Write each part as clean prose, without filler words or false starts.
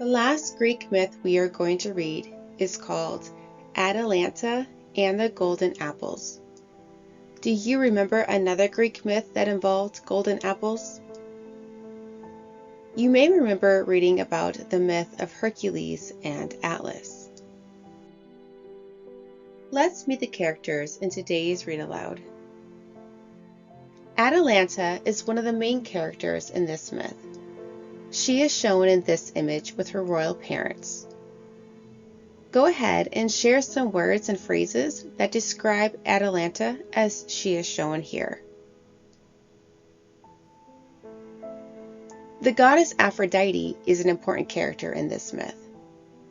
The last Greek myth we are going to read is called Atalanta and the Golden Apples. Do you remember another Greek myth that involved golden apples? You may remember reading about the myth of Hercules and Atlas. Let's meet the characters in today's read aloud. Atalanta is one of the main characters in this myth. She is shown in this image with her royal parents. Go ahead and share some words and phrases that describe Atalanta as she is shown here. The goddess Aphrodite is an important character in this myth.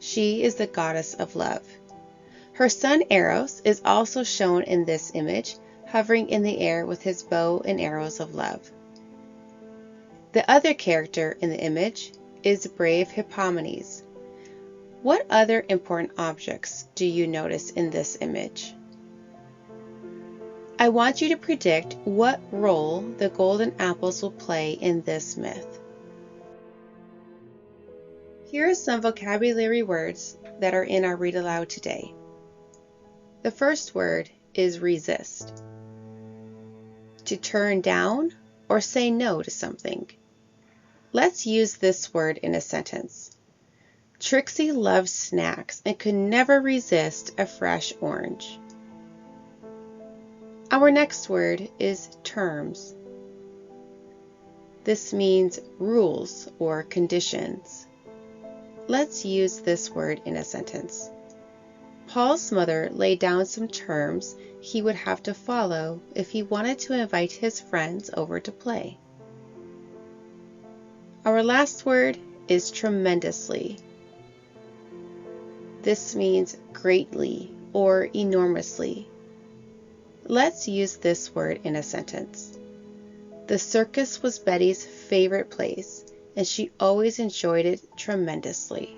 She is the goddess of love. Her son Eros is also shown in this image, hovering in the air with his bow and arrows of love. The other character in the image is brave Hippomenes. What other important objects do you notice in this image? I want you to predict what role the golden apples will play in this myth. Here are some vocabulary words that are in our read aloud today. The first word is resist. To turn down or say no to something. Let's use this word in a sentence. Trixie loves snacks and could never resist a fresh orange. Our next word is terms. This means rules or conditions. Let's use this word in a sentence. Paul's mother laid down some terms he would have to follow if he wanted to invite his friends over to play. Our last word is tremendously. This means greatly or enormously. Let's use this word in a sentence. The circus was Betty's favorite place, and she always enjoyed it tremendously.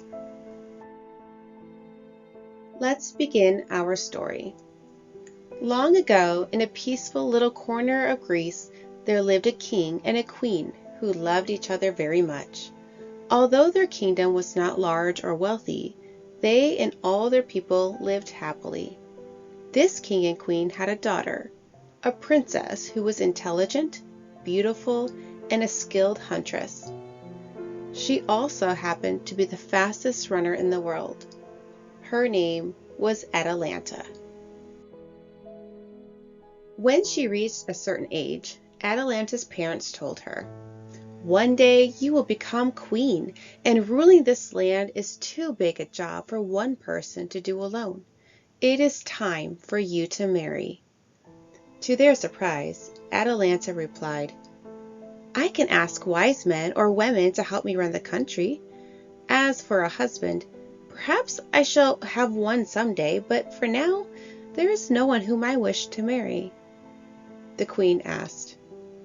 Let's begin our story. Long ago, in a peaceful little corner of Greece, there lived a king and a queen who loved each other very much. Although their kingdom was not large or wealthy, they and all their people lived happily. This king and queen had a daughter, a princess who was intelligent, beautiful, and a skilled huntress. She also happened to be the fastest runner in the world. Her name was Atalanta. When she reached a certain age, Atalanta's parents told her, "One day you will become queen, and ruling this land is too big a job for one person to do alone. It is time for you to marry." To their surprise, Atalanta replied, "I can ask wise men or women to help me run the country. As for a husband, perhaps I shall have one someday, but for now, there is no one whom I wish to marry." The queen asked,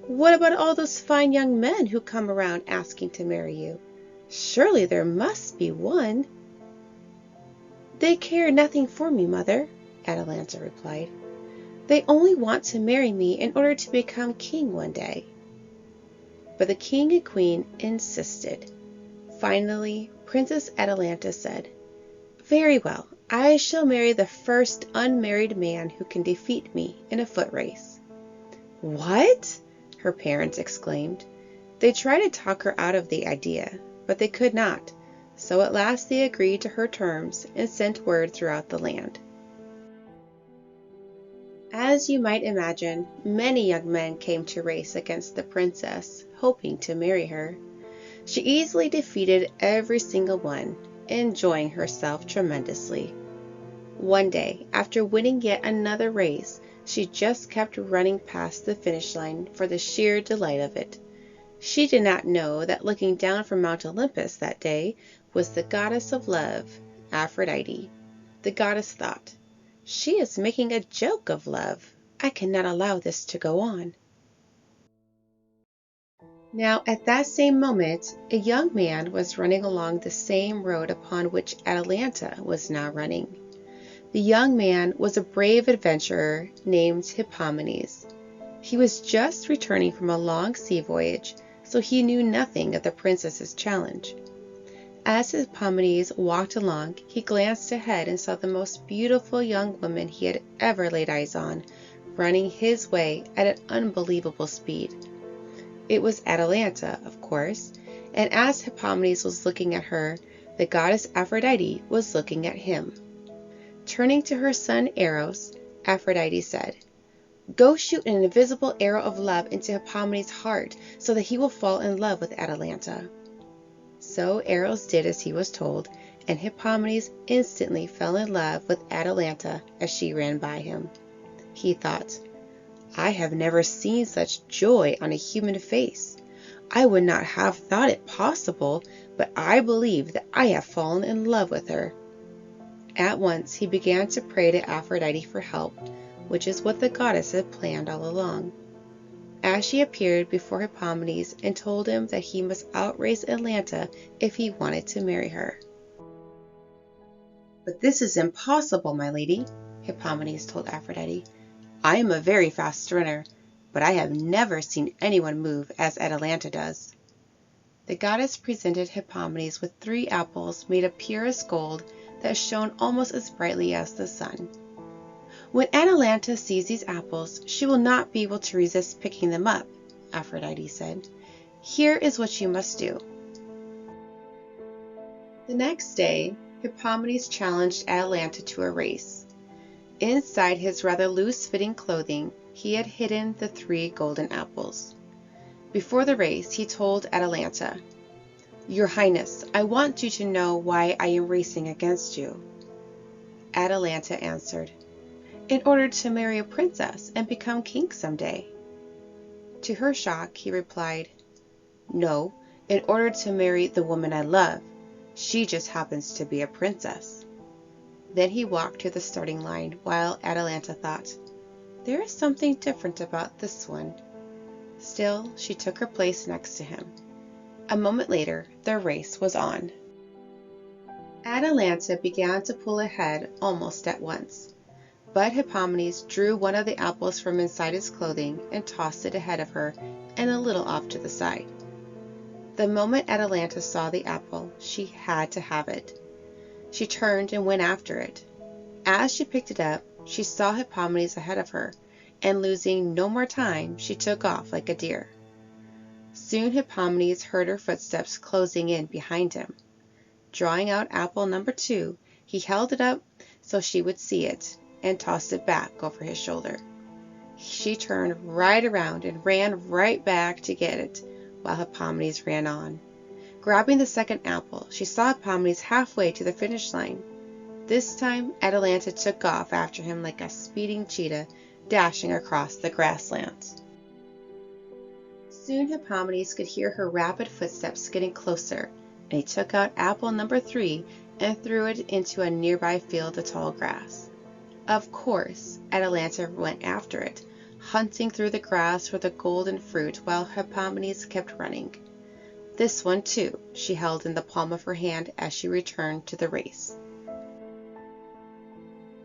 "What about all those fine young men who come around asking to marry you? Surely there must be one." "They care nothing for me, mother," Atalanta replied. "They only want to marry me in order to become king one day." But the king and queen insisted. Finally, Princess Atalanta said, "Very well, I shall marry the first unmarried man who can defeat me in a foot race." "What?" her parents exclaimed. They tried to talk her out of the idea, but they could not, so at last they agreed to her terms and sent word throughout the land. As you might imagine, many young men came to race against the princess, hoping to marry her. She easily defeated every single one, enjoying herself tremendously. One day, after winning yet another race, she just kept running past the finish line for the sheer delight of it. She did not know that looking down from Mount Olympus that day was the goddess of love, Aphrodite. The goddess thought, "She is making a joke of love. I cannot allow this to go on." Now, at that same moment, a young man was running along the same road upon which Atalanta was now running. The young man was a brave adventurer named Hippomenes. He was just returning from a long sea voyage, so he knew nothing of the princess's challenge. As Hippomenes walked along, he glanced ahead and saw the most beautiful young woman he had ever laid eyes on, running his way at an unbelievable speed. It was Atalanta, of course, and as Hippomenes was looking at her, the goddess Aphrodite was looking at him. Turning to her son Eros, Aphrodite said, "Go shoot an invisible arrow of love into Hippomenes' heart so that he will fall in love with Atalanta." So Eros did as he was told, and Hippomenes instantly fell in love with Atalanta as she ran by him. He thought, "I have never seen such joy on a human face. I would not have thought it possible, but I believe that I have fallen in love with her." At once he began to pray to Aphrodite for help, which is what the goddess had planned all along. As she appeared before Hippomenes and told him that he must outrace Atalanta if he wanted to marry her. "But this is impossible, my lady," Hippomenes told Aphrodite. "I am a very fast runner, but I have never seen anyone move as Atalanta does." The goddess presented Hippomenes with 3 apples made of purest gold that shone almost as brightly as the sun. "When Atalanta sees these apples, she will not be able to resist picking them up," Aphrodite said. "Here is what you must do." The next day, Hippomenes challenged Atalanta to a race. Inside his rather loose-fitting clothing, he had hidden the 3 golden apples. Before the race, he told Atalanta, "Your Highness, I want you to know why I am racing against you." Atalanta answered, "In order to marry a princess and become king someday." To her shock, he replied, "No, in order to marry the woman I love. She just happens to be a princess." Then he walked to the starting line while Atalanta thought, "There is something different about this one." Still, she took her place next to him. A moment later, the race was on. Atalanta began to pull ahead almost at once, but Hippomenes drew one of the apples from inside his clothing and tossed it ahead of her and a little off to the side. The moment Atalanta saw the apple, she had to have it. She turned and went after it. As she picked it up, she saw Hippomenes ahead of her, and losing no more time, she took off like a deer. Soon Hippomenes heard her footsteps closing in behind him. Drawing out apple number 2, he held it up so she would see it, and tossed it back over his shoulder. She turned right around and ran right back to get it, while Hippomenes ran on. Grabbing the second apple, she saw Hippomenes halfway to the finish line. This time, Atalanta took off after him like a speeding cheetah, dashing across the grasslands. Soon Hippomenes could hear her rapid footsteps getting closer, and he took out apple number 3 and threw it into a nearby field of tall grass. Of course, Atalanta went after it, hunting through the grass for the golden fruit while Hippomenes kept running. This one, too, she held in the palm of her hand as she returned to the race.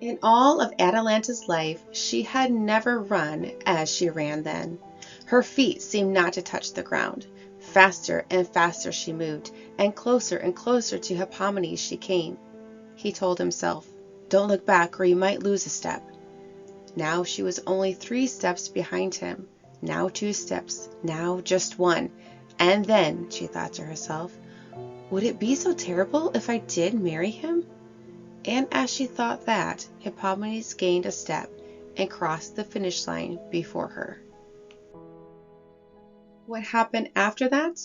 In all of Atalanta's life, she had never run as she ran then. Her feet seemed not to touch the ground. Faster and faster she moved, and closer to Hippomenes she came. He told himself, "Don't look back or you might lose a step." Now she was only 3 steps behind him, now 2 steps, now just 1. And then, she thought to herself, would it be so terrible if I did marry him? And as she thought that, Hippomenes gained a step and crossed the finish line before her. What happened after that?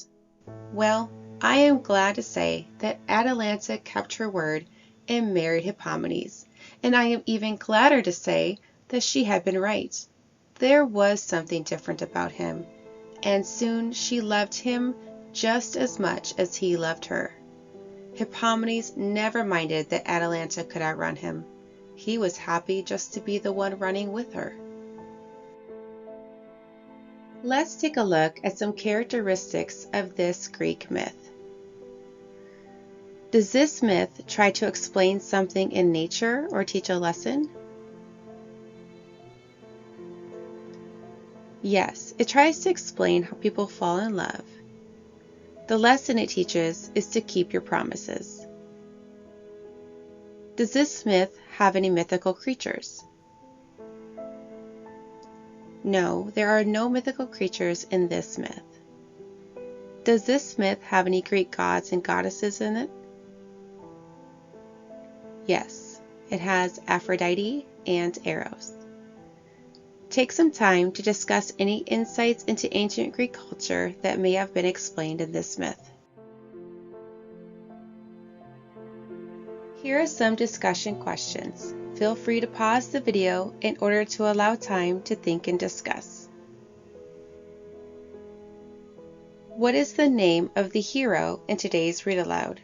Well, I am glad to say that Atalanta kept her word and married Hippomenes, and I am even gladder to say that she had been right. There was something different about him, and soon she loved him just as much as he loved her. Hippomenes never minded that Atalanta could outrun him. He was happy just to be the one running with her. Let's take a look at some characteristics of this Greek myth. Does this myth try to explain something in nature or teach a lesson? Yes, it tries to explain how people fall in love. The lesson it teaches is to keep your promises. Does this myth have any mythical creatures? No, there are no mythical creatures in this myth. Does this myth have any Greek gods and goddesses in it? Yes, it has Aphrodite and Eros. Take some time to discuss any insights into ancient Greek culture that may have been explained in this myth. Here are some discussion questions. Feel free to pause the video in order to allow time to think and discuss. What is the name of the hero in today's read aloud?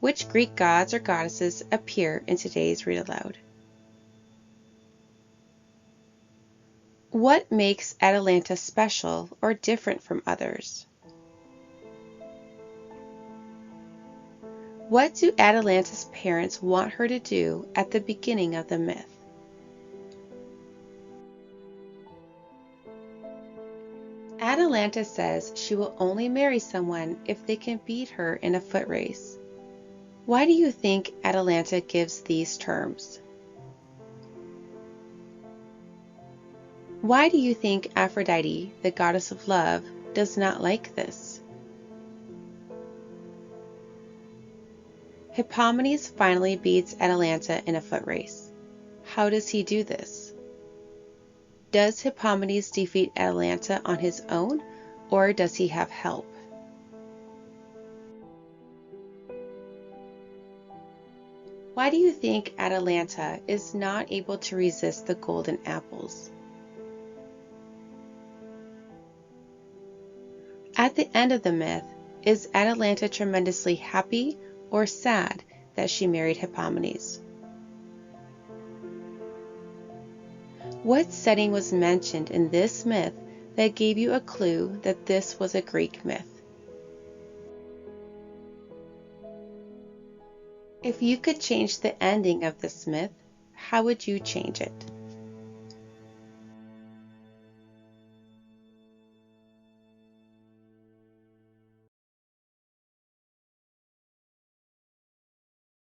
Which Greek gods or goddesses appear in today's read aloud? What makes Atalanta special or different from others? What do Atalanta's parents want her to do at the beginning of the myth? Atalanta says she will only marry someone if they can beat her in a foot race. Why do you think Atalanta gives these terms? Why do you think Aphrodite, the goddess of love, does not like this? Hippomenes finally beats Atalanta in a foot race. How does he do this? Does Hippomenes defeat Atalanta on his own, or does he have help? Why do you think Atalanta is not able to resist the golden apples? At the end of the myth, is Atalanta tremendously happy or sad that she married Hippomenes? What setting was mentioned in this myth that gave you a clue that this was a Greek myth? If you could change the ending of this myth, how would you change it?